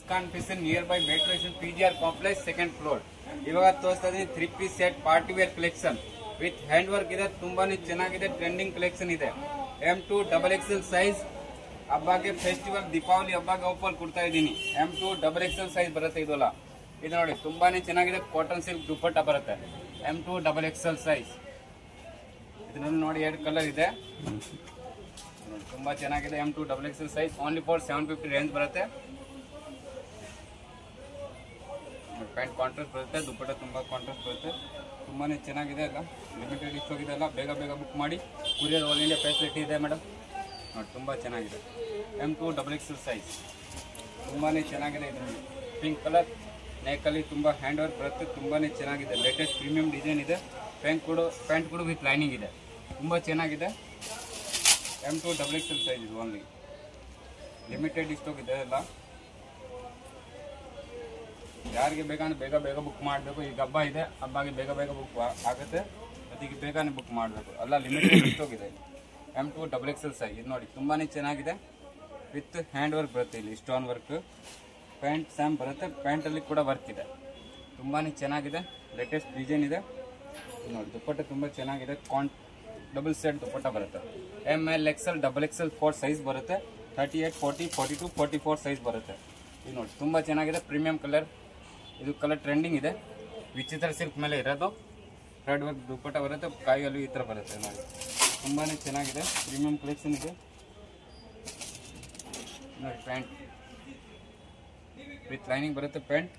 Muskan Fusion near by metro station PGR complex second floor. ಇವಾಗ ತೋರಿಸ್ತಾ ಇದೀನಿ 3-piece set party wear collection with hand work ಇದೆ. ತುಂಬಾನೇ ಚೆನ್ನಾಗಿದೆ, ಟ್ರೆಂಡಿಂಗ್ ಕಲೆಕ್ಷನ್ ಇದೆ. M2 XXL ಸೈಜ್ ಹಬ್ಬಕ್ಕೆ ಫೆಸ್ಟಿವಲ್ ದೀಪಾವಳಿ ಹಬ್ಬಕ್ಕೆ ಆಫರ್ ಕೊಡ್ತಾ ಇದ್ದೀನಿ. M2 XXL ಸೈಜ್ ಬರುತ್ತೆ ಇದಲ್ಲ. ಇದು ನೋಡಿ ತುಂಬಾನೇ ಚೆನ್ನಾಗಿದೆ, ಕಾಟನ್ ಸಿಲ್ಕ್ ದುಪ್ಪಟ್ಟ ಬರುತ್ತೆ. M2 XXL size. ಇದರಲ್ಲಿ ನೋಡಿ 2 ಕಲರ್ ಇದೆ, ತುಂಬಾ ಚೆನ್ನಾಗಿದೆ. M2 XXL size only for 750 range ಬರುತ್ತೆ. ಪ್ಯಾಂಟ್ ಕಾಂಟ್ರಾಸ್ಟ್ ಬರುತ್ತೆ, ದುಪ್ಪಟ್ಟ ತುಂಬಾ ಕಾಂಟ್ರಾಸ್ಟ್ ಬರುತ್ತೆ. ತುಂಬಾನೇ ಚೆನ್ನಾಗಿದೆ ಅಲ್ಲ, ಲಿಮಿಟೆಡ್ ಸ್ಟಾಕ್ ಇದೆ ಅಲ್ಲ, ಬೇಗ ಬೇಗ ಬುಕ್ ಮಾಡಿ. ಕೊರಿಯರ್ ಆಲ್ ಇಂಡಿಯಾ ಫೆಸಿಲಿಟಿ ಇದೆ ಮೇಡಮ್. ನೋಡಿ ತುಂಬಾ ಚೆನ್ನಾಗಿದೆ. M2 XXL ಸೈಜ್ ತುಂಬಾನೇ ಚೆನ್ನಾಗಿದೆ. ಇದರಲ್ಲಿ ಪಿಂಕ್ ಕಲರ್ ನೆಕ್ಕಲ್ಲಿ ತುಂಬಾ ಹ್ಯಾಂಡ್ ವರ್ಕ್ ಬರುತ್ತೆ, ತುಂಬಾನೇ ಚೆನ್ನಾಗಿದೆ. ಲೇಟೆಸ್ಟ್ ಪ್ರೀಮಿಯಂ ಡಿಸೈನ್ ಇದೆ. ಪ್ಯಾಂಟ್ ಕೂಡ ವಿತ್ ಲೈನಿಂಗ್ ಇದೆ, ತುಂಬಾ ಚೆನ್ನಾಗಿದೆ. M2 XXL ಸೈಜ್ ಇದು ಓನ್ಲಿ ಲಿಮಿಟೆಡ್ ಸ್ಟಾಕ್ ಇದೆ ಅಲ್ಲ. ಯಾರಿಗೆ ಬೇಕಂದ್ರೆ ಬೇಗ ಬೇಗ ಬುಕ್ ಮಾಡಬೇಕು. ಈಗ ಹಬ್ಬ ಇದೆ, ಹಬ್ಬಗೆ ಬೇಗ ಬೇಗ ಬುಕ್ ಆಗುತ್ತೆ, ಅದಕ್ಕೆ ಬೇಗನೆ ಬುಕ್ ಮಾಡಬೇಕು ಅಲ್ಲ. ಲಿಮಿಟೆಡ್ ಸ್ಟಾಕ್ ಇದೆ. M2 XXL ಸೈಜ್ ಇದು ನೋಡಿ ತುಂಬಾನೇ ಚೆನ್ನಾಗಿದೆ, ವಿತ್ ಹ್ಯಾಂಡ್ ವರ್ಕ್ ಬರುತ್ತೆ. ಇಲ್ಲಿ ಸ್ಟೋನ್ ವರ್ಕ್ ಪ್ಯಾಂಟ್ ಸ್ಯಾಮ್ ಬರುತ್ತೆ, ಪ್ಯಾಂಟಲ್ಲಿ ಕೂಡ ವರ್ಕ್ ಇದೆ. ತುಂಬಾನೇ ಚೆನ್ನಾಗಿದೆ, ಲೇಟೆಸ್ಟ್ ಡಿಸೈನ್ ಇದೆ. ನೋಡಿ ದುಪ್ಪಟ್ಟ ತುಂಬಾ ಚೆನ್ನಾಗಿದೆ, ಡಬಲ್ ಸೆಟ್ ದುಪ್ಪಟ್ಟ ಬರುತ್ತೆ. ML XL XXL 4 ಸೈಜ್ ಬರುತ್ತೆ. 38, 40, 42, 44 ಸೈಜ್ ಬರುತ್ತೆ. ಇದು ನೋಡಿ ತುಂಬಾ ಚೆನ್ನಾಗಿದೆ, ಪ್ರೀಮಿಯಂ ಕಲರ್. ಇದು ಕಲರ್ ಟ್ರೆಂಡಿಂಗ್ ಇದೆ, ವಿಚಿತ್ರ ಸಿಲ್ಕ್ ಮೇಲೆ ಇರೋದು. ಥ್ರೆಡ್ ವರ್ಕ್ ದುಪ್ಪಟ್ಟ ಬರುತ್ತೆ, ಕಾಯಿಯಲ್ಲೂ ಈ ಥರ ಬರುತ್ತೆ. ನೋಡಿ ತುಂಬಾನೇ ಚೆನ್ನಾಗಿದೆ, ಪ್ರೀಮಿಯಂ ಕಲೆಕ್ಷನ್ ಇದೆ. ನೋಡಿ ಪ್ಯಾಂಟ್ ವಿತ್ ಲೈನಿಂಗ್ ಬರುತ್ತೆ, ಪ್ಯಾಂಟ್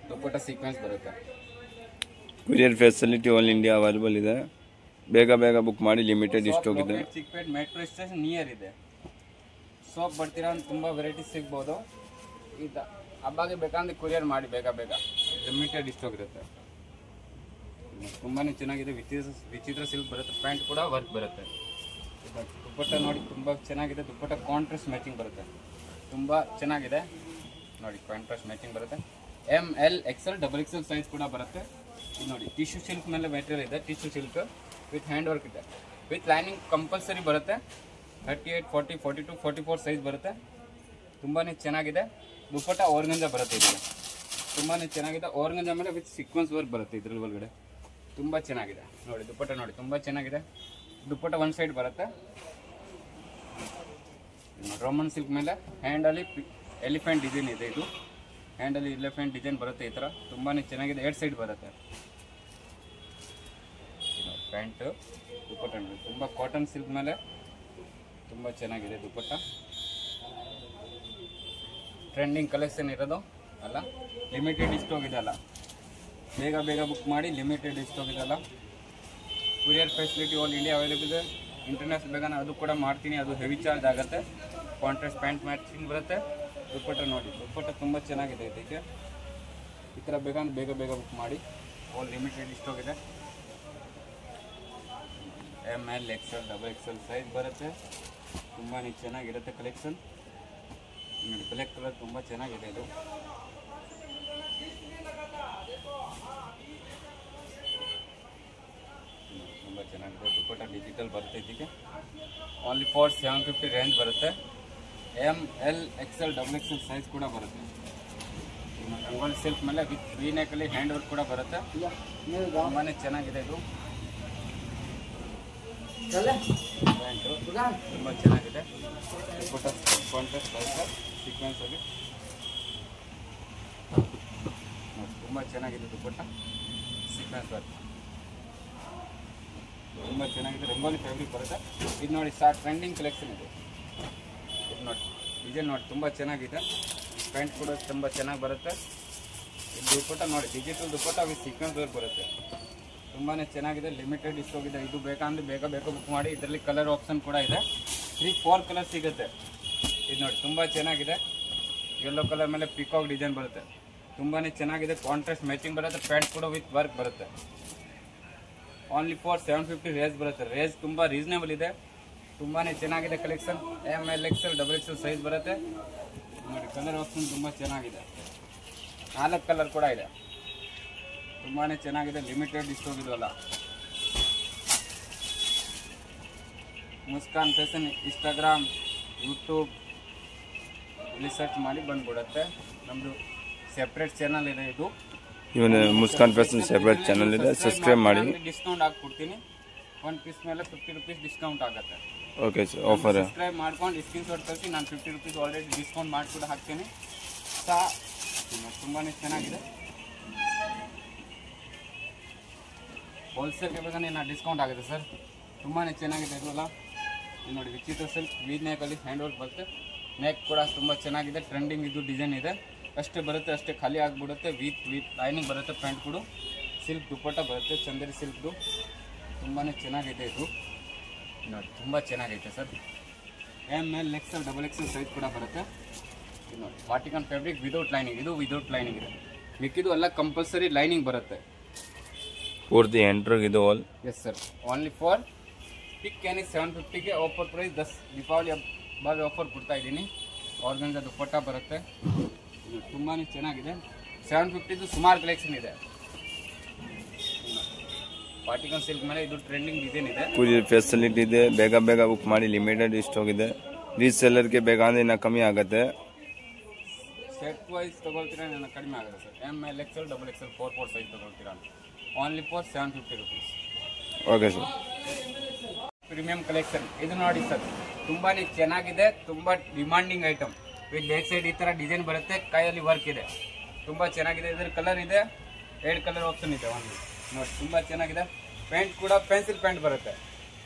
ದುಪ್ಪಟ್ಟ ಸೀಕ್ವೆನ್ಸ್ ಬರುತ್ತೆ. Courier facility all India available ಇದೆ, ಬೇಗ ಬೇಗ ಬುಕ್ ಮಾಡಿ. ಲಿಮಿಟೆಡ್ ಸ್ಟಾಕ್ ಇದೆ. ಚಿಕ್ಕಪೇಟ್ ಮೆಟ್ರೋ ಸ್ಟೇಷನ್ ನಿಯರ್ ಇದೆ. ಸೋಪ್ ಬರ್ತೀರಾ ಅಂತ ತುಂಬಾ ವೆರೈಟೀಸ್ ಸಿಗ್ಬೋದು. ಈಗ ಹಬ್ಬಗೆ ಬೇಕಂದ್ರೆ ಕೊರಿಯರ್ ಮಾಡಿ ಬೇಗ ಬೇಗ, ಲಿಮಿಟೆಡ್ ಸ್ಟಾಕ್ ಇರುತ್ತೆ. ತುಂಬಾನೇ ಚೆನ್ನಾಗಿದೆ, ವಿಚಿತ್ರ ಸಿಲ್ಕ್ ಬರುತ್ತೆ, ಪ್ಯಾಂಟ್ ಕೂಡ ವರ್ಕ್ ಬರುತ್ತೆ. ದುಪ್ಪಟ್ಟ ನೋಡಿ ತುಂಬಾ ಚೆನ್ನಾಗಿದೆ, ದುಪ್ಪಟ್ಟ ಕಾಂಟ್ರಾಸ್ಟ್ ಮ್ಯಾಚಿಂಗ್ ಬರುತ್ತೆ, ತುಂಬಾ ಚೆನ್ನಾಗಿದೆ. ನೋಡಿ ಕಾಂಟ್ರಾಸ್ಟ್ ಮ್ಯಾಚಿಂಗ್ ಬರುತ್ತೆ. ML XL XXL ಸೈಜ್ ಕೂಡ ಬರುತ್ತೆ. ಇದು ನೋಡಿ ಟಿಶ್ಯೂ ಸಿಲ್ಕ್ ಮೇಲೆ ಮೆಟೀರಿಯಲ್ ಇದೆ, tissue silk with hand work ಇದೆ, ವಿತ್ ಲೈನಿಂಗ್ ಕಂಪಲ್ಸರಿ ಬರುತ್ತೆ. 38, 40, 42, 44 ಸೈಜ್ ಬರುತ್ತೆ. ತುಂಬಾನೇ ಚೆನ್ನಾಗಿದೆ. ದುಪ್ಪಟ್ಟ ಆರ್ಗಂಜಾ ಬರುತ್ತೆ, ಇದಕ್ಕೆ ತುಂಬಾನೇ ಚೆನ್ನಾಗಿದೆ. ಆರ್ಗಂಜಾ ಮೇಲೆ ವಿತ್ ಸೀಕ್ವೆನ್ಸ್ ವರ್ಕ್ ಬರುತ್ತೆ ಇದ್ರಲ್ಲಿ ಒಳಗಡೆ, ತುಂಬಾ ಚೆನ್ನಾಗಿದೆ. ನೋಡಿ ದುಪ್ಪಟ್ಟ ನೋಡಿ ತುಂಬಾ ಚೆನ್ನಾಗಿದೆ. ದುಪ್ಪಟ್ಟ ಒನ್ ಸೈಡ್ ಬರುತ್ತೆ, ರೋಮನ್ ಸಿಲ್ಕ್ ಮೇಲೆ ಹ್ಯಾಂಡಲ್ಲಿ ಎಲಿಫೆಂಟ್ ಡಿಸೈನ್ ಇದೆ. ಇದು ಹ್ಯಾಂಡಲ್ಲಿ ಎಲಿಫೆಂಟ್ ಡಿಸೈನ್ ಬರುತ್ತೆ ಈ ಥರ, ತುಂಬಾನೇ ಚೆನ್ನಾಗಿದೆ. 2 ಸೈಡ್ ಬರುತ್ತೆ. ಪ್ಯಾಂಟ್ ದುಪ್ಪಟ್ಟ ನೋಡಿ ತುಂಬ ಕಾಟನ್ ಸಿಲ್ಕ್ ಮೇಲೆ ತುಂಬ ಚೆನ್ನಾಗಿದೆ. ದುಪ್ಪಟ್ಟ ಟ್ರೆಂಡಿಂಗ್ ಕಲೆಕ್ಷನ್ ಇರೋದು ಅಲ್ಲ, ಲಿಮಿಟೆಡ್ ಸ್ಟಾಕ್ ಇದೆ ಅಲ್ಲ, ಬೇಗ ಬೇಗ ಬುಕ್ ಮಾಡಿ. ಲಿಮಿಟೆಡ್ ಸ್ಟಾಕ್ ಇದೆ ಅಲ್ಲ. Courier facility all India available ಇದೆ. ಇಂಟರ್ನ್ಯಾಷನಲ್ ಬೇಗ ಅದು ಕೂಡ ಮಾಡ್ತೀನಿ, ಅದು ಹೆವಿ ಚಾರ್ಜ್ ಆಗುತ್ತೆ. ಕಾಂಟ್ರಾಸ್ಟ್ ಪ್ಯಾಂಟ್ ಮ್ಯಾಚಿಂಗ್ ಬರುತ್ತೆ. ದುಪ್ಪಟ್ಟ ನೋಡಿ ದುಪ್ಪಟ್ಟ ತುಂಬ ಚೆನ್ನಾಗಿದೆ. ಇದಕ್ಕೆ ಈ ಥರ ಬೇಕಂದ್ರೆ ಬೇಗ ಬೇಗ ಬುಕ್ ಮಾಡಿ. ಆಲ್ ಲಿಮಿಟೆಡ್ ಸ್ಟಾಕ್ ಇದೆ. ML XL XXL ಸೈಜ್ ಬರುತ್ತೆ. ತುಂಬಾ ಚೆನ್ನಾಗಿರುತ್ತೆ ಕಲೆಕ್ಷನ್. ನೋಡಿ ಬ್ಲ್ಯಾಕ್ ಕಲರ್ ತುಂಬ ಚೆನ್ನಾಗಿದೆ. ಇದು ತುಂಬ ಚೆನ್ನಾಗಿದೆ. ದುಪ್ಪಟ್ಟ ಡಿಜಿಟಲ್ ಬರುತ್ತೆ. ಇದಕ್ಕೆ ಓನ್ಲಿ ಫಾರ್ 750 ರೇಂಜ್ ಬರುತ್ತೆ. ML XL XXL ಸೈಜ್ ಕೂಡ ಬರುತ್ತೆ. ರಂಗೋಲಿ ಸಿಲ್ಕ್ ಮೇಲೆ ವಿತ್ ವಿ ನೆಕ್ಕಲ್ಲಿ ಹ್ಯಾಂಡ್ ವರ್ಕ್ ಕೂಡ ಬರುತ್ತೆ. ತುಂಬಾ ಚೆನ್ನಾಗಿದೆ. ಇದು ಪ್ಯಾಂಟು ತುಂಬ ಚೆನ್ನಾಗಿದೆ. ದುಪ್ಪಟ್ಟ ಕಾಂಟ್ರಾಸ್ಟ್ ಬರುತ್ತೆ ಸೀಕ್ವೆನ್ಸಲ್ಲಿ, ತುಂಬ ಚೆನ್ನಾಗಿದೆ. ದುಪ್ಪಟ್ಟ ಸೀಕ್ವೆನ್ಸ್ ವರ್ಕ್ ತುಂಬ ಚೆನ್ನಾಗಿದೆ. ರಂಗೋಲಿ ಫ್ಯಾಬ್ರಿಕ್ ಬರುತ್ತೆ. ಇದು ನೋಡಿ ಟ್ರೆಂಡಿಂಗ್ ಕಲೆಕ್ಷನ್ ಇದೆ. ಇದು ನೋಡಿ ಡಿಸೈನ್ ನೋಡಿ ತುಂಬ ಚೆನ್ನಾಗಿದೆ. ಪ್ಯಾಂಟ್ ಕೂಡ ತುಂಬ ಚೆನ್ನಾಗಿ ಬರುತ್ತೆ. ಇದು ದುಪ್ಪಟ್ಟ ನೋಡಿ digital dupatta with sequence work ಬರುತ್ತೆ. ತುಂಬಾ ಚೆನ್ನಾಗಿದೆ. ಲಿಮಿಟೆಡ್ ಸ್ಟಾಕ್ ಇದೆ. ಇದು ಬೇಕಂದ್ರೆ ಬೇಗ ಬೇಗ ಬುಕ್ ಮಾಡಿ. ಇದರಲ್ಲಿ ಕಲರ್ ಆಪ್ಷನ್ ಕೂಡ ಇದೆ. 3-4 ಕಲರ್ ಸಿಗುತ್ತೆ. ಇದು ನೋಡಿ ತುಂಬ ಚೆನ್ನಾಗಿದೆ. ಯೆಲ್ಲೋ ಕಲರ್ ಮೇಲೆ ಪಿಕಾಕ್ ಡಿಸೈನ್ ಬರುತ್ತೆ. ತುಂಬಾ ಚೆನ್ನಾಗಿದೆ. ಕಾಂಟ್ರಾಸ್ಟ್ ಮ್ಯಾಚಿಂಗ್ ಬರುತ್ತೆ. ಪ್ಯಾಂಟ್ ಕೂಡ ವಿತ್ ವರ್ಕ್ ಬರುತ್ತೆ. ಓನ್ಲಿ ಫಾರ್ 750 ರೇಂಜ್ ಬರುತ್ತೆ. ರೇಂಜ್ ತುಂಬ ರೀಸನೇಬಲ್ ಇದೆ. ತುಂಬಾ ಚೆನ್ನಾಗಿದೆ collection. ML XL XXL size ಬರುತ್ತೆ. ನೋಡಿ ಕಲರ್ ಆಪ್ಷನ್ ತುಂಬ ಚೆನ್ನಾಗಿದೆ. 4 ಕಲರ್ ಕೂಡ ಇದೆ. ತುಂಬಾ ಚೆನ್ನಾಗಿದೆ. ಲಿಮಿಟೆಡ್ ಸ್ಟಾಕ್ ಇದಲ್ಲ. ಮುಸ್ಕಾನ್ ಫ್ಯಾಷನ್ ಇನ್ಸ್ಟಾಗ್ರಾಮ್, ಯೂಟ್ಯೂಬ್ ಇಲ್ಲಿ ಸರ್ಚ್ ಮಾಡಿ ಬಂದ್ಬಿಡುತ್ತೆ. ನಮ್ಮದು ಸೆಪ್ರೇಟ್ ಚಾನಲ್ ಇದೆ ಇದು. ಇವನು ಮುಸ್ಕಾನ್ ಫ್ಯಾಷನ್ ಸೆಪ್ರೇಟ್ ಚಾನಲ್ ಇದೆ, ಸಬ್ಸ್ಕ್ರೈಬ್ ಮಾಡಿ. ಡಿಸ್ಕೌಂಟ್ ಹಾಕ್ಕೊಡ್ತೀನಿ, 1 ಪೀಸ್ ಮೇಲೆ 50 ರೂಪೀಸ್ ಡಿಸ್ಕೌಂಟ್ ಆಗುತ್ತೆ. Okay sir, offer. ಸಬ್ಸ್ಕ್ರೈಬ್ ಮಾಡ್ಕೊಂಡು ಸ್ಕ್ರೀನ್ ಶಾಟ್ ಕಳಿಸಿ, ನಾನು 50 ರೂಪೀಸ್ ಆಲ್ರೆಡಿ ಡಿಸ್ಕೌಂಟ್ ಮಾಡಿ ಕೂಡ ಹಾಕ್ತೀನಿ. ತುಂಬಾ ಚೆನ್ನಾಗಿದೆ. ಹೋಲ್ಸೇಲ್ಗೆ ಬೇಕಾದ್ರೆ ನಾನು ಡಿಸ್ಕೌಂಟ್ ಆಗುತ್ತೆ ಸರ್. ತುಂಬಾ ಚೆನ್ನಾಗಿದೆ ಇದೆಲ್ಲ. ನೋಡಿ ವಿಚಿತ್ರ ಸಿಲ್ಕ್ ವೀಡ್ ನೆಕಲ್ಲಿ ಹ್ಯಾಂಡ್ ವರ್ಕ್ ಬರುತ್ತೆ. ನೆಕ್ ಕೂಡ ತುಂಬ ಚೆನ್ನಾಗಿದೆ, ಟ್ರೆಂಡಿಂಗ್ ಇದು ಡಿಸೈನ್ ಇದೆ. ಅಷ್ಟೇ ಬರುತ್ತೆ, ಅಷ್ಟೇ ಖಾಲಿ ಆಗಿಬಿಡುತ್ತೆ. ವಿತ್ ಲೈನಿಂಗ್ ಬರುತ್ತೆ. ಪ್ಯಾಂಟ್ ಕೂಡ ಸಿಲ್ಕ್ ದುಪ್ಪಟ್ಟ ಬರುತ್ತೆ, ಚಂದೇರಿ ಸಿಲ್ಕ್ದು. ತುಂಬಾ ಚೆನ್ನಾಗಿದೆ ಇದು. ನೋಡಿ ತುಂಬ ಚೆನ್ನಾಗೈತೆ sir. ML XL XXL size ಕೂಡ ಬರುತ್ತೆ. ಇದು ನೋಡಿ ವಾಟಿಕನ್ ಫ್ಯಾಬ್ರಿಕ್ ವಿದೌಟ್ ಲೈನಿಂಗ್. ಇದು ವಿದೌಟ್ ಲೈನಿಂಗ್ ಇದೆ. ಮಿಕ್ಕಿದು ಎಲ್ಲ ಕಂಪಲ್ಸರಿ ಲೈನಿಂಗ್ ಬರುತ್ತೆ. ಪೂರ್ತಿ ಎಂಟ್ರಿಗೆ ಇದು all. Yes sir, only for pick any 750ಗೆ ಆಫರ್ ಪ್ರೈಸ್ 10 ದೀಪಾವಳಿ ಹಬ್ಬ ಆಫರ್ ಕೊಡ್ತಾ ಇದ್ದೀನಿ. ಆರ್ಗನ್ಜಾ ದುಪ್ಪಟ್ಟ ಬರುತ್ತೆ. ಇದು ತುಂಬಾ ಚೆನ್ನಾಗಿದೆ. 750ದು ಸುಮಾರು ಕಲೆಕ್ಷನ್ ಇದೆ. ಪಾರ್ಟಿಕನ್ ಸಿಲ್ಕ್ ಮೇಲೆ ಇದು ಟ್ರೆಂಡಿಂಗ್ ಡಿಸೈನ್ ಇದೆ. ಕೊರಿಯರ್ ಫೆಸಿಲಿಟಿ ಇದೆ, ಬೇಗ ಬೇಗ ಬುಕ್ ಮಾಡಿ. ಲಿಮಿಟೆಡ್ ಸ್ಟಾಕ್ ಇದೆ. ರೀಸೆಲ್ಲರ್ಗೆ ಬೇಗ ಅಂದ್ರೆ ಇನ್ನು ಕಮ್ಮಿ ಆಗುತ್ತೆ. ಸೆಟ್ ವೈಸ್ ತೊಗೊಳ್ತೀರಾ ನಾನು ಕಡಿಮೆ ಆಗುತ್ತೆ sir. ML XL XXL 4 size ತೊಗೊಳ್ತೀರಾ only for 750 rupees. Okay sir. Premium collection ಇದು ನೋಡಿ ಸರ್, ತುಂಬಾ ಚೆನ್ನಾಗಿದೆ. ತುಂಬ demanding item. With back side ಈ ಥರ ಡಿಸೈನ್ ಬರುತ್ತೆ, ಕೈಯಲ್ಲಿ ವರ್ಕ್ ಇದೆ. ತುಂಬ ಚೆನ್ನಾಗಿದೆ. ಇದರ ಕಲರ್ ಇದೆ, 2 ಕಲರ್ ಆಪ್ಷನ್ ಇದೆ ಒಂದು. ನೋಡಿ ತುಂಬ ಚೆನ್ನಾಗಿದೆ. ಪ್ಯಾಂಟ್ ಕೂಡ ಪೆನ್ಸಿಲ್ ಪ್ಯಾಂಟ್ ಬರುತ್ತೆ,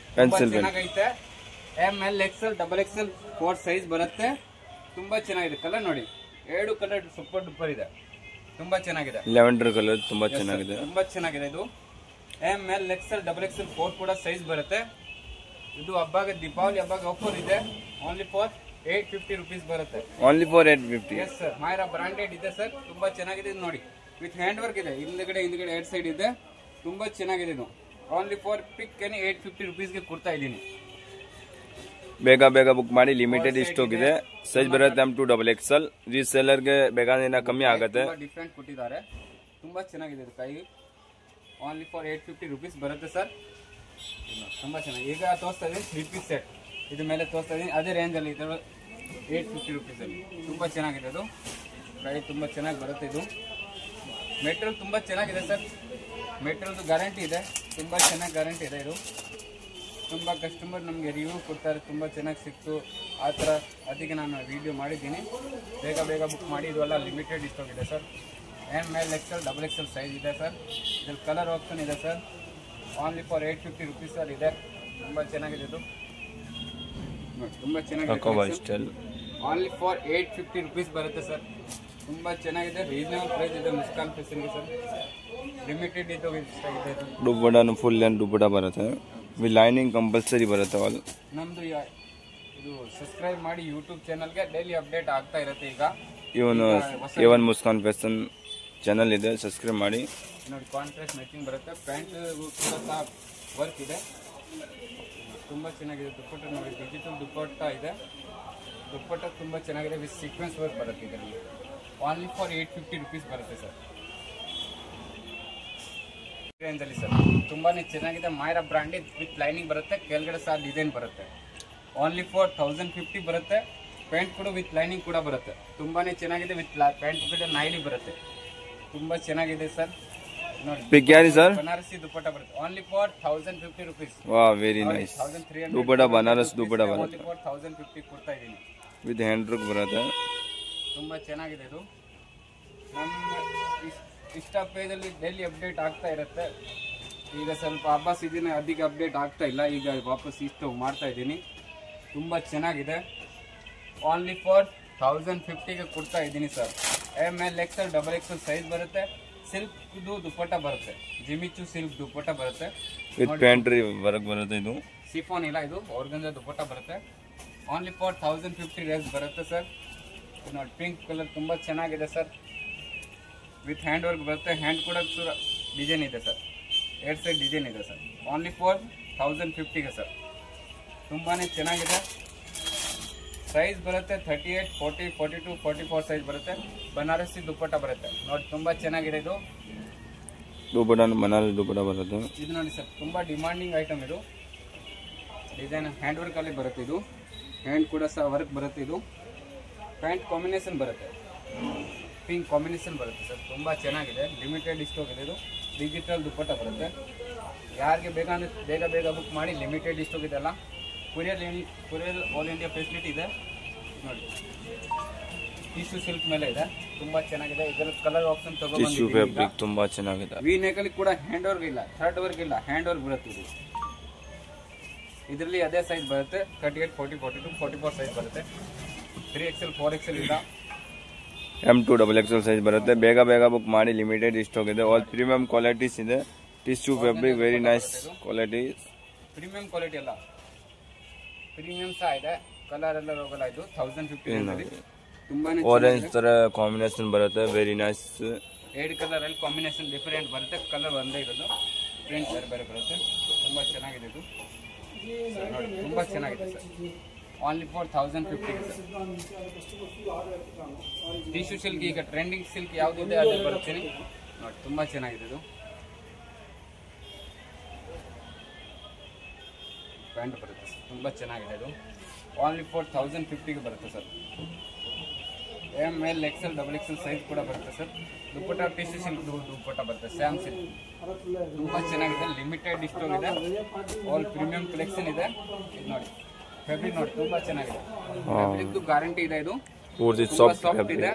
ಚೆನ್ನಾಗೈತೆ. ML XL XXL 4 ಸೈಜ್ ಬರುತ್ತೆ. ತುಂಬ ಚೆನ್ನಾಗಿದೆ. ಕಲರ್ ನೋಡಿ, 2 ಕಲರ್ ಸೂಪರ್ ಡೂಪರ್ ಇದೆ. ತುಂಬ ಚೆನ್ನಾಗಿದೆ. ಲ್ಯಾವೆಂಡರ್ ಕಲರ್ ತುಂಬ ಚೆನ್ನಾಗಿದೆ. ತುಂಬ ಚೆನ್ನಾಗಿದೆ ಇದು. ML XL XXL 4 ಕೂಡ ಸೈಜ್ ಬರುತ್ತೆ. ಇದು ಹಬ್ಬಗೆ ದೀಪಾವಳಿ ಹಬ್ಬಗೆ ಆಫರ್ ಇದೆ. ಓನ್ಲಿ ಫಾರ್ 850 ರೂಪೀಸ್ ಬರುತ್ತೆ. Only for 850. Yes sir, Myra branded ಇದೆ ಸರ್. ತುಂಬಾ ಚೆನ್ನಾಗಿದೆ. ನೋಡಿ ವಿತ್ ಹ್ಯಾಂಡ್ ವರ್ಕ್ ಇದೆ. ಹಿಂದ್ಗಡೆ 2 ಸೈಡ್ ಇದೆ. ತುಂಬಾ ಚೆನ್ನಾಗಿದೆ ಇದು. ಓನ್ಲಿ ಫಾರ್ ಪಿಕ್ ಏನಿ 850 ರೂಪೀಸ್ಗೆ ಕೊಡ್ತಾ ಇದ್ದೀನಿ. ಬೇಗ ಬೇಗ ಬುಕ್ ಮಾಡಿ. ಲಿಮಿಟೆಡ್ ಸ್ಟಾಕ್ ಇದೆ. ಸೈಜ್ ಬರುತ್ತೆ M2 XXL. ರೀಸೆಲ್ಲರ್ಗೆ ಬೇಕಾದ್ರೆ ಕಮ್ಮಿ ಆಗುತ್ತೆ. ಡಿಫ್ರೆಂಟ್ ಕೊಟ್ಟಿದ್ದಾರೆ. ತುಂಬಾ ಚೆನ್ನಾಗಿದೆ ಇದು. ಕೈ ಓನ್ಲಿ ಫಾರ್ 850 ರೂಪೀಸ್ ಬರುತ್ತೆ ಸರ್. ತುಂಬ ಚೆನ್ನಾಗಿ. ಈಗ ತೋರಿಸ್ತಾ ಇದ್ದೀನಿ 3 ಪೀಸ್ ಸೆಟ್. ಇದು ಮೇಲೆ ತೋರಿಸ್ತಾ ಇದ್ದೀನಿ ಅದೇ ರೇಂಜಲ್ಲಿ ಇದೆ, 850 ರೂಪೀಸಲ್ಲಿ. ತುಂಬ ಚೆನ್ನಾಗಿದೆ ಅದು. ಕೈ ತುಂಬ ಚೆನ್ನಾಗಿ ಬರುತ್ತೆ ಇದು. ಮೆಟೀರಿಯಲ್ ತುಂಬ ಚೆನ್ನಾಗಿದೆ ಸರ್. ಮೆಟೀರಿಯಲ್ದು ಗ್ಯಾರಂಟಿ ಇದೆ. ತುಂಬ ಚೆನ್ನಾಗಿ ಗ್ಯಾರಂಟಿ ಇದೆ ಇದು. ತುಂಬ ಕಸ್ಟಮರ್ ನಮಗೆ ರಿವ್ಯೂ ಕೊಡ್ತಾರೆ, ತುಂಬ ಚೆನ್ನಾಗಿ ಸಿಕ್ತು ಆ ಥರ. ಅದಕ್ಕೆ ನಾನು ವಿಡಿಯೋ ಮಾಡಿದ್ದೀನಿ. ಬೇಗ ಬೇಗ ಬುಕ್ ಮಾಡಿ. ಇದೆಲ್ಲ ಲಿಮಿಟೆಡ್ ಸ್ಟಾಕ್ ಇದೆ sir. ML XL XXL size ಇದೆ ಸರ್. ಇದ್ರಲ್ಲಿ ಕಲರ್ ಆಪ್ಷನ್ ಇದೆ sir. Only for 850 rupees sir ಇದೆ. ತುಂಬ ಚೆನ್ನಾಗಿದೆ ಇದು. ನೋಡಿ ತುಂಬ ಚೆನ್ನಾಗಿದೆ. ಓನ್ಲಿ ಫಾರ್ 850 ರೂಪೀಸ್ ಬರುತ್ತೆ ಸರ್. ತುಂಬ ಚೆನ್ನಾಗಿದೆ. ರೀಸನಬಲ್ ಪ್ರೈಸ್ ಇದೆ. ಮುಸ್ಕಾನ್ ಫ್ಯಾಷನ್ಗೆ ಸರ್. ಲಿಮಿಟೆಡ್ ಇದು ಇದೆ. ದುಪ್ಪಟ್ಟ ಫುಲ್ ಲೆಂತ್ ದುಪ್ಪಟ್ಟ ಬರುತ್ತೆ. ವಿತ್ ಲೈನಿಂಗ್ ಕಂಪಲ್ಸರಿ ಬರುತ್ತೆ ಆಲ್. ನಮ್ಮದು ಇದು ಸಬ್ಸ್ಕ್ರೈಬ್ ಮಾಡಿ ಯೂಟ್ಯೂಬ್ ಚಾನಲ್ಗೆ ಡೈಲಿ ಅಪ್ಡೇಟ್ ಆಗ್ತಾ ಇರುತ್ತೆ. ಈಗ ಇವನು A1 ಮುಸ್ಕಾನ್ ಫ್ಯಾಷನ್ ಚಾನಲ್ ಇದೆ, ಸಬ್ಸ್ಕ್ರೈಬ್ ಮಾಡಿ. ನೋಡಿ ಕಾಂಟ್ರಾಸ್ಟ್ ಮ್ಯಾಚಿಂಗ್ ಬರುತ್ತೆ. ಪ್ಯಾಂಟ್ ಕೂಡ ಸಹ ವರ್ಕ್ ಇದೆ. ತುಂಬ ಚೆನ್ನಾಗಿದೆ. ದುಪ್ಪಟ್ಟ ನೋಡಿ ಡಿಜಿಟಲ್ ದುಪ್ಪಟ್ಟ ಇದೆ. ದುಪ್ಪಟ್ಟ ತುಂಬ ಚೆನ್ನಾಗಿದೆ. ವಿತ್ ಸೀಕ್ವೆನ್ಸ್ ವರ್ಕ್ ಬರುತ್ತೆ ಇದರಲ್ಲಿ. ಓನ್ಲಿ ಫಾರ್ 850 ರೂಪೀಸ್ ಬರುತ್ತೆ ಸರ್. ರೇಂಜಲ್ಲಿ ಸರ್ ತುಂಬಾ ಚೆನ್ನಾಗಿದೆ. ಮೈರಾ ಬ್ರಾಂಡೆಡ್ ವಿತ್ ಲೈನಿಂಗ್ ಬರುತ್ತೆ. ಕೆಳಗಡೆ ಸಹ ಡಿಸೈನ್ ಬರುತ್ತೆ. ಓನ್ಲಿ ಫಾರ್ 1050 ಬರುತ್ತೆ. ಪ್ಯಾಂಟ್ ಕೂಡ ವಿತ್ ಲೈನಿಂಗ್ ಕೂಡ ಬರುತ್ತೆ. ತುಂಬಾ ಚೆನ್ನಾಗಿದೆ. ವಿತ್ ಪ್ಯಾಂಟ್ ಕೂಡ ನೈಲಿ ಬರುತ್ತೆ. ತುಂಬ ಚೆನ್ನಾಗಿದೆ ಸರ್. ನೋಡಿ ಸರ್, ಬನಾರಸಿ ದುಪ್ಪಟ್ಟ ಬರುತ್ತೆ. Only for 1050 rupees. ವಾ, ವೆರಿ ನೈಸ್. 1300 ದುಪ್ಪಟ್ಟ ಬನಾರಸ್ ದುಪ್ಪಟ್ಟ ಬರುತ್ತೆ. ಓನ್ಲಿ ಫಾರ್ 1050 ಕೊಡ್ತಾ ಇದ್ದೀನಿ. ವಿತ್ ಹ್ಯಾಂಡ್ ವರ್ಕ್ ಬರುತ್ತೆ. ತುಂಬ ಚೆನ್ನಾಗಿದೆ ಇದು. ನಮ್ಮ ಇಷ್ಟ ಪೇಜಲ್ಲಿ ಡೈಲಿ ಅಪ್ಡೇಟ್ ಆಗ್ತಾ ಇರುತ್ತೆ. ಈಗ ಸ್ವಲ್ಪ ಹಬ್ಬ ಸೀಸನ್ ಅದಕ್ಕೆ ಅಪ್ಡೇಟ್ ಆಗ್ತಾ ಇಲ್ಲ. ಈಗ ವಾಪಸ್ ಇಷ್ಟು ಮಾಡ್ತಾ ಇದ್ದೀನಿ. ತುಂಬ ಚೆನ್ನಾಗಿದೆ. ಓನ್ಲಿ ಫಾರ್ 1050ಗೆ ಕೊಡ್ತಾ ಇದ್ದೀನಿ sir. ML XL XXL size ಬರುತ್ತೆ. ಸಿಲ್ಕ್ ಇದು ದುಪ್ಪಟ್ಟ ಬರುತ್ತೆ. ಜಿಮಿಚು ಸಿಲ್ಕ್ ದುಪ್ಪಟ್ಟ ಬರುತ್ತೆ. ವಿತ್ ಪ್ಯಾಂಟ್ರಿ ವರ್ಕ್ ಬರುತ್ತೆ. ಇದು ಸಿಫೋನ್ ಇಲ್ಲ, ಇದು ಆರ್ಗನ್ಜಾ ದುಪ್ಪಟ್ಟ ಬರುತ್ತೆ. ಓನ್ಲಿ ಫಾರ್ 1050 ರೇಸ್ ಬರುತ್ತೆ ಸರ್. ನೋಡಿ ಪಿಂಕ್ ಕಲರ್ ತುಂಬ ಚೆನ್ನಾಗಿದೆ ಸರ್. ವಿತ್ ಹ್ಯಾಂಡ್ ವರ್ಕ್ ಬರುತ್ತೆ. ಹ್ಯಾಂಡ್ ಕೂಡ ಡಿಸೈನ್ ಇದೆ ಸರ್. 2 ಸೈಡ್ ಡಿಸೈನ್ ಇದೆ ಸರ್. ಓನ್ಲಿ ಫಾರ್ 1050ಗೆ ಸರ್. ತುಂಬಾ ಚೆನ್ನಾಗಿದೆ. ಸೈಜ್ ಬರುತ್ತೆ 38, 40, 42, 44 ಸೈಜ್ ಬರುತ್ತೆ. ಬನಾರಸಿ ದುಪ್ಪಟ್ಟ ಬರುತ್ತೆ. ನೋಡಿ ತುಂಬ ಚೆನ್ನಾಗಿದೆ ಇದು. ದುಪ್ಪಟ್ಟ ಬನಾರಸಿ ದುಪ್ಪಟ್ಟ ಬರುತ್ತೆ. ಇದು ನೋಡಿ ಸರ್, ತುಂಬ ಡಿಮಾಂಡಿಂಗ್ ಐಟಮ್ ಇದು. ಡಿಸೈನ್ ಹ್ಯಾಂಡ್ ವರ್ಕಲ್ಲಿ ಬರುತ್ತೆ ಇದು. ಹ್ಯಾಂಡ್ ಕೂಡ ಸಹ ವರ್ಕ್ ಬರುತ್ತೆ ಇದು. ಪ್ಯಾಂಟ್ ಕಾಂಬಿನೇಷನ್ ಬರುತ್ತೆ, ಪಿಂಕ್ ಕಾಂಬಿನೇಷನ್ ಬರುತ್ತೆ ಸರ್. ತುಂಬ ಚೆನ್ನಾಗಿದೆ, ಲಿಮಿಟೆಡ್ ಸ್ಟಾಕ್ ಇದೆ. ಇದು ಡಿಜಿಟಲ್ ದುಪ್ಪಟ್ಟ ಬರುತ್ತೆ. ಯಾರಿಗೆ ಬೇಕಂದ್ರೆ ಬೇಗ ಬೇಗ ಬುಕ್ ಮಾಡಿ. ಲಿಮಿಟೆಡ್ ಸ್ಟಾಕ್ ಇದೆಲ್ಲ. ಕೊರಿಯರ್ ಆಲ್ ಇಂಡಿಯಾ ಫೆಸಿಲಿಟಿ ಇದೆ ನೋಡಿ. ಟಿಶ್ಯೂ ಸಿಲ್ಕ್ ಮೇಲೆ ಇದೆ, ತುಂಬಾ ಚೆನ್ನಾಗಿದೆ. ಇದರ ಕಲರ್ ಆಪ್ಷನ್ ಟಿಶ್ಯೂ ಫ್ಯಾಬ್ರಿಕ್ ತುಂಬಾ ಚೆನ್ನಾಗಿದೆ. ವಿ ನೆಕ್ ಅಲ್ಲಿ ಕೂಡ ಹ್ಯಾಂಡ್ ವರ್ಕ್ ಇಲ್ಲ, ಥರ್ಡ್ ವರ್ಕ್ ಇಲ್ಲ, ಹ್ಯಾಂಡ್ ವರ್ಕ್ ಬರುತ್ತೆ ಇದು. ಇದರಲ್ಲಿ ಅದೇ ಸೈಜ್ ಬರುತ್ತೆ, 38, 40, 42, 44 ಸೈಜ್ ಬರುತ್ತೆ. 3XL 4XL ಇಲ್ಲ. M2 XXL ಸೈಜ್ ಬರುತ್ತೆ. ಬೇಗ ಬೇಗ ಬುಕ್ ಮಾಡಿ, ಲಿಮಿಟೆಡ್ ಸ್ಟಾಕ್ ಇದೆ. ಆಲ್ ಪ್ರೀಮಿಯಂ ಕ್ವಾಲಿಟೀಸ್ ಇದೆ. Tissue fabric very nice quality. Premium quality ಅಲ್ಲ, ಪ್ರೀಮಿಯಂ ಸಹ ಇದೆ. ಕಲರ್ ಎಲ್ಲ ಹೋಗಲ್ಲ. ಇದು 1050 ತುಂಬಾನೇ ಆರೆಂಜ್ ತರ ಕಾಂಬಿನೇಷನ್ ಬರುತ್ತೆ, ವೆರಿ ನೈಸ್. 8 ಕಲರ್ ಅಲ್ಲಿ ಕಾಂಬಿನೇಷನ್ ಡಿಫರೆಂಟ್ ಬರುತ್ತೆ. ಕಲರ್ ಒಂದೇ ಇರೋದು, ಪ್ರಿಂಟ್ ಬೇರೆ ಬೇರೆ ಬರುತ್ತೆ. ತುಂಬಾ ಚೆನ್ನಾಗಿದೆ ಇದು ನೋಡಿ, ತುಂಬಾ ಚೆನ್ನಾಗಿದೆ sir. Only for 1050 tissue silk. ಈಗ ಟ್ರೆಂಡಿಂಗ್ ಸಿಲ್ಕ್ ಯಾವ್ದಿದೆ ಅದೇ ಬರ್ತೀನಿ ನೋಡಿ. ತುಂಬಾ ಚೆನ್ನಾಗಿದೆ ಇದು. ಪ್ಯಾಂಟ್ ಬರುತ್ತೆ ಸರ್, ತುಂಬಾ ಚೆನ್ನಾಗಿದೆ ಇದು. ಓನ್ಲಿ ಫಾರ್ 1050 ಬರುತ್ತೆ sir. ML XL XXL size ಕೂಡ ಬರುತ್ತೆ ಸರ್. ದುಪ್ಪಟ್ಟ ಟಿಶ್ಯೂ ಸಿಲ್ಕ್ ದುಪ್ಪಟ್ಟ ಬರುತ್ತೆ, ಸ್ಯಾಮ್ ಸಿಲ್ಕ್. ತುಂಬಾ ಚೆನ್ನಾಗಿದೆ, ಲಿಮಿಟೆಡ್ ಸ್ಟಾಕ್ ಇದೆ. ಆಲ್ ಪ್ರೀಮಿಯಂ ಕಲೆಕ್ಷನ್ ಇದೆ. ಇದು ನೋಡಿ ಫ್ಯಾಬ್ರಿಕ್ ನೋಡಿ, ತುಂಬಾ ಚೆನ್ನಾಗಿದೆ. ಫ್ಯಾಬ್ರಿಕ್ ಗ್ಯಾರಂಟಿ ಇದೆ. ಇದು ಸಾಫ್ಟ್ ಇದೆ.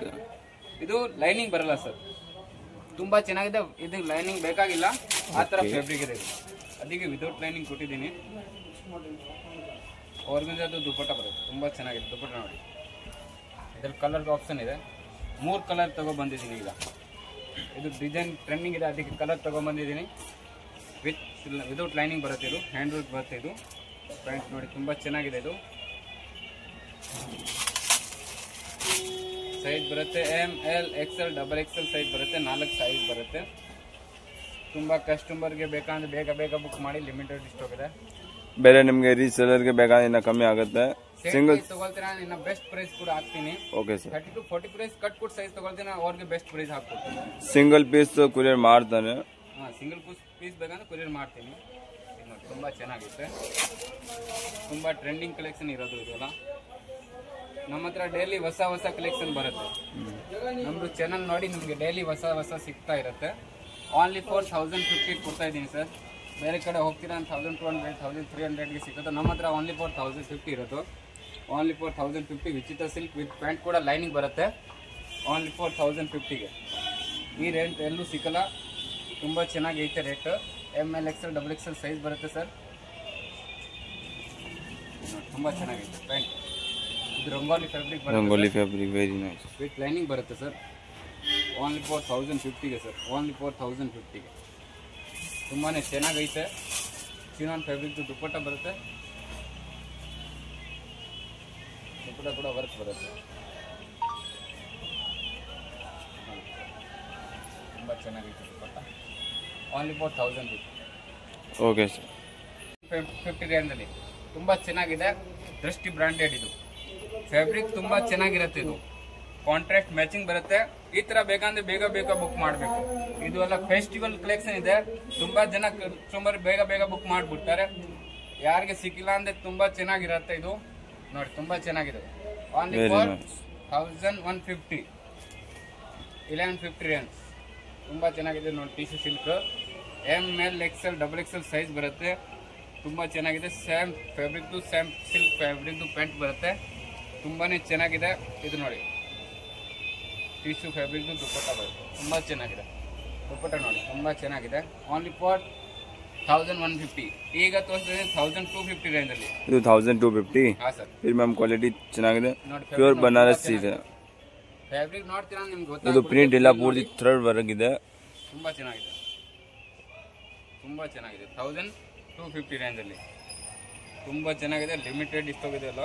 ಇದು ಲೈನಿಂಗ್ ಬರಲ್ಲ ಸರ್. ತುಂಬಾ ಚೆನ್ನಾಗಿದೆ. ಇದು ಲೈನಿಂಗ್ ಬೇಕಾಗಿಲ್ಲ, ಆ ತರ ಫ್ಯಾಬ್ರಿಕ್ ಇದೆ ಇದು. ಅದಕ್ಕೆ ವಿದೌಟ್ ಲೈನಿಂಗ್ ಕೊಟ್ಟಿದ್ದೀನಿ. ಆರ್ಗನ್ಜಾದು ದುಪ್ಪಟ್ಟ ಬರುತ್ತೆ, ತುಂಬಾ ಚೆನ್ನಾಗಿದೆ ದುಪ್ಪಟ್ಟ ನೋಡಿ. ಇದ್ರಲ್ಲಿ ಕಲರ್ ಆಪ್ಷನ್ ಇದೆ. 3 ಕಲರ್ ತಗೊಬಂದಿದ್ದೀನಿ ಈಗ. ಇದು ಡಿಸೈನ್ ಟ್ರೆಂಡಿಂಗ್ ಇದೆ, ಅದಕ್ಕೆ ಕಲರ್ ತಗೊಂಬಂದಿದ್ದೀನಿ. ವಿದೌಟ್ ಲೈನಿಂಗ್ ಬರುತ್ತೆ. ಇದು ಹ್ಯಾಂಡ್ ವರ್ಕ್ ಬರುತ್ತೆ. ಇದು ಪ್ಯಾಂಟ್ ನೋಡಿ, ತುಂಬಾ ಚೆನ್ನಾಗಿದೆ. ಇದು ಸೈಜ್ ಬರುತ್ತೆ ML XL XXL ಸೈಜ್ ಬರುತ್ತೆ. 4 ಸೈಜ್ ಬರುತ್ತೆ. ತುಂಬಾ ಕಸ್ಟಮರ್ಗೆ ಬೇಕಂದ್ರೆ ಬೇಗ ಬೇಗ ಬುಕ್ ಮಾಡಿ, ಲಿಮಿಟೆಡ್ ಸ್ಟಾಕ್ ಇದೆ. ಬೇರೆ ನಿಮಗೆ ರೀಸೇಲರ್ಗೆ ಬೇಕಾದ್ರೆ ಇನ್ನ ಕಮ್ಮಿ ಆಗುತ್ತೆ. ಸಿಂಗಲ್ ತಗೊಳ್ತೀರಾ, ನಿನ್ನ ಬೆಸ್ಟ್ ಪ್ರೈಸ್ ಕೂಡ ಹಾಕ್ತೀನಿ. Okay sir. 30 to 40 price cut ಕೊಟ್ಟು ಸೈಜ್ ತಗೊಳ್ತೀನಿ, ಅವ್ರಿಗೆ ಬೆಸ್ಟ್ ಪ್ರೈಸ್ ಹಾಕ್ಕೊಡ್ತೀನಿ. ಸಿಂಗಲ್ ಪೀಸ್ ಕೊರಿಯರ್ ಮಾಡ್ತಾನೆ. ಸಿಂಗಲ್ ಪೀಸ್ ಬೇಕಂದ್ರೆ ಕೊರಿಯರ್ ಮಾಡ್ತೀನಿ. ತುಂಬಾ ಚೆನ್ನಾಗಿರುತ್ತೆ. ತುಂಬಾ ಟ್ರೆಂಡಿಂಗ್ ಕಲೆಕ್ಷನ್ ಇರೋದು ಇದೆಲ್ಲ. ನಮ್ಮ ಹತ್ರ ಡೈಲಿ ಹೊಸ ಹೊಸ ಕಲೆಕ್ಷನ್ ಬರುತ್ತೆ. ನಮ್ದು ಚಾನಲ್ ನೋಡಿ, ನಿಮಗೆ ಡೈಲಿ ಹೊಸ ಹೊಸ ಸಿಗ್ತಾ ಇರುತ್ತೆ. ಓನ್ಲಿ ಫಾರ್ 1050 ಕೊಡ್ತಾ ಇದ್ದೀನಿ ಸರ್. ಬೇರೆ ಕಡೆ ಹೋಗ್ತೀರಾ 1200 1300ಗೆ ಸಿಗುತ್ತೆ. ನಮ್ಮ ಹತ್ರ ಓನ್ಲಿ ಫಾರ್ 1050 ಇರೋದು. ಓನ್ಲಿ ಫಾರ್ 1050 ವಿಚಿತ್ರ ಸಿಲ್ಕ್ ವಿತ್ ಪ್ಯಾಂಟ್ ಕೂಡ ಲೈನಿಂಗ್ ಬರುತ್ತೆ. ಓನ್ಲಿ ಫಾರ್ 1050ಗೆ ಈ ರೇಟ್ ಎಲ್ಲೂ ಸಿಕ್ಕಲ್ಲ. ತುಂಬ ಚೆನ್ನಾಗಿ ಐತೆ rate. ML XL XXL size ಬರುತ್ತೆ ಸರ್. ತುಂಬ ಚೆನ್ನಾಗೈತೆ ಪ್ಯಾಂಟ್. ಇದು ರಂಗೋಲಿ ಫ್ಯಾಬ್ರಿಕ್ ಬರುತ್ತೆ. Rangoli fabric very nice with lining ಬರುತ್ತೆ ಸರ್. ಓನ್ಲಿ ಫಾರ್ 1050ಗೆ ಸರ್. ಓನ್ಲಿ ಫಾರ್ 1050ಗೆ ತುಂಬಾ ಚೆನ್ನಾಗೈತೆ. ಚಿನಾನ್ ಫ್ಯಾಬ್ರಿಕ್ ದುಪ್ಪಟ್ಟ ಬರುತ್ತೆ. ದುಪ್ಪಟ್ಟ ಕೂಡ ವರ್ಕ್ ಬರುತ್ತೆ. ತುಂಬ ಚೆನ್ನಾಗೈತೆ dupatta. Only for 1050. Okay sir. 50 ರೇಂಜಲ್ಲಿ ತುಂಬ ಚೆನ್ನಾಗಿದೆ. ದೃಷ್ಟಿ ಬ್ರಾಂಡೆಡ್ ಇದು. ಫ್ಯಾಬ್ರಿಕ್ ತುಂಬ ಚೆನ್ನಾಗಿರುತ್ತೆ. ಇದು ಕಾಂಟ್ರಾಕ್ಟ್ ಮ್ಯಾಚಿಂಗ್ ಬರುತ್ತೆ. ಈ ತರ ಬೇಕಂದ್ರೆ ಬೇಗ ಬೇಗ ಬುಕ್ ಮಾಡಬೇಕು. ಇದು ಎಲ್ಲ ಫೆಸ್ಟಿವಲ್ ಕಲೆಕ್ಷನ್ ಇದೆ. ತುಂಬಾ ಜನ ಕಸ್ಟಮರ್ ಬೇಗ ಬೇಗ ಬುಕ್ ಮಾಡಿಬಿಡ್ತಾರೆ. ಯಾರಿಗೆ ಸಿಕ್ಕಿಲ್ಲ ಅಂದ್ರೆ ತುಂಬಾ ಚೆನ್ನಾಗಿರುತ್ತೆ. ಇದು ನೋಡಿ, ತುಂಬಾ ಚೆನ್ನಾಗಿದೆ. Only for 1150 1150 range. ತುಂಬಾ ಚೆನ್ನಾಗಿದೆ ನೋಡಿ. Tissue silk ML XL XXL size ಬರುತ್ತೆ. ತುಂಬಾ ಚೆನ್ನಾಗಿದೆ. Sam fabric Sam silk fabric pant ಬರುತ್ತೆ. ತುಂಬಾನೇ ಚೆನ್ನಾಗಿದೆ. ಇದು ನೋಡಿ, ಟಿಶ್ಯೂ ಫ್ಯಾಬ್ರಿಕ್ ದುಪ್ಪಟ್ಟ ಬರುತ್ತೆ. ತುಂಬ ಚೆನ್ನಾಗಿದೆ ದುಪ್ಪಟ್ಟ ನೋಡಿ, ತುಂಬ ಚೆನ್ನಾಗಿದೆ. Only for 1150. ಈಗ ತೋರಿಸಿದ್ರೆ 1250 ರೇಂಜಲ್ಲಿ. ಇದು 1250. ಹಾಂ ಸರ್. ಪ್ರೀಮಿಯಂ ಕ್ವಾಲಿಟಿ ಚೆನ್ನಾಗಿದೆ. ಪ್ಯೂರ್ ಬನಾರಸ್ ಇದೆ. ಫ್ಯಾಬ್ರಿಕ್ ನೋಡ್ತೀರಾ ನಿಮ್ಗೆ ಇದು ಗೊತ್ತಾಗುತ್ತೆ. ಪ್ರಿಂಟ್ ಇಲ್ಲ, ಪೂರ್ತಿ ಥ್ರೆಡ್ ವರ್ಕ್ ಇದೆ. ತುಂಬ ಚೆನ್ನಾಗಿದೆ. ತುಂಬ ಚೆನ್ನಾಗಿದೆ. 1250 ರೇಂಜಲ್ಲಿ ತುಂಬ ಚೆನ್ನಾಗಿದೆ. ಲಿಮಿಟೆಡ್ ಇಷ್ಟೋಗಿದೆ ಅಲ್ಲ.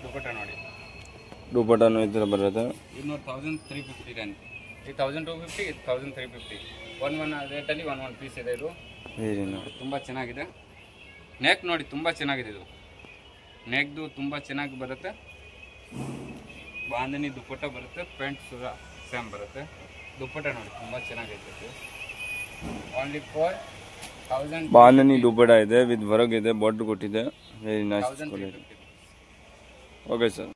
ದುಪ್ಪಟ್ಟ ನೋಡಿ, ದುಪ್ಪಟ್ಟನು ಈ ಥರ ಬರುತ್ತೆ. ಇದು ನೋಡಿ 1350 ರೇಂಜ್. ಈ 1250, ಇದು 1350. 1 ರೇಟಲ್ಲಿ 1 ಪೀಸ್ ಇದೆ. ಇದು ತುಂಬ ಚೆನ್ನಾಗಿದೆ. ನೆಕ್ ನೋಡಿ, ತುಂಬ ಚೆನ್ನಾಗಿದೆ. ಇದು ನೆಕ್ದು ತುಂಬ ಚೆನ್ನಾಗಿ ಬರುತ್ತೆ. ಬಾಂಧನಿ ದುಪ್ಪಟ್ಟ ಬರುತ್ತೆ. ಪ್ಯಾಂಟ್ ಸುರ ಸೇಮ್ ಬರುತ್ತೆ. ದುಪ್ಪಟ್ಟ ನೋಡಿ, ತುಂಬ ಚೆನ್ನಾಗೈತೆ. Only for 1000. ಬಾಂಧನಿ ದುಪ್ಪಟ್ಟ ಇದೆ, ವಿತ್ ವರ್ಕ್ ಇದೆ, ಬಾರ್ಡರ್ ಕೊಟ್ಟಿದೆ. Very nice 1350 quality. Okay sir.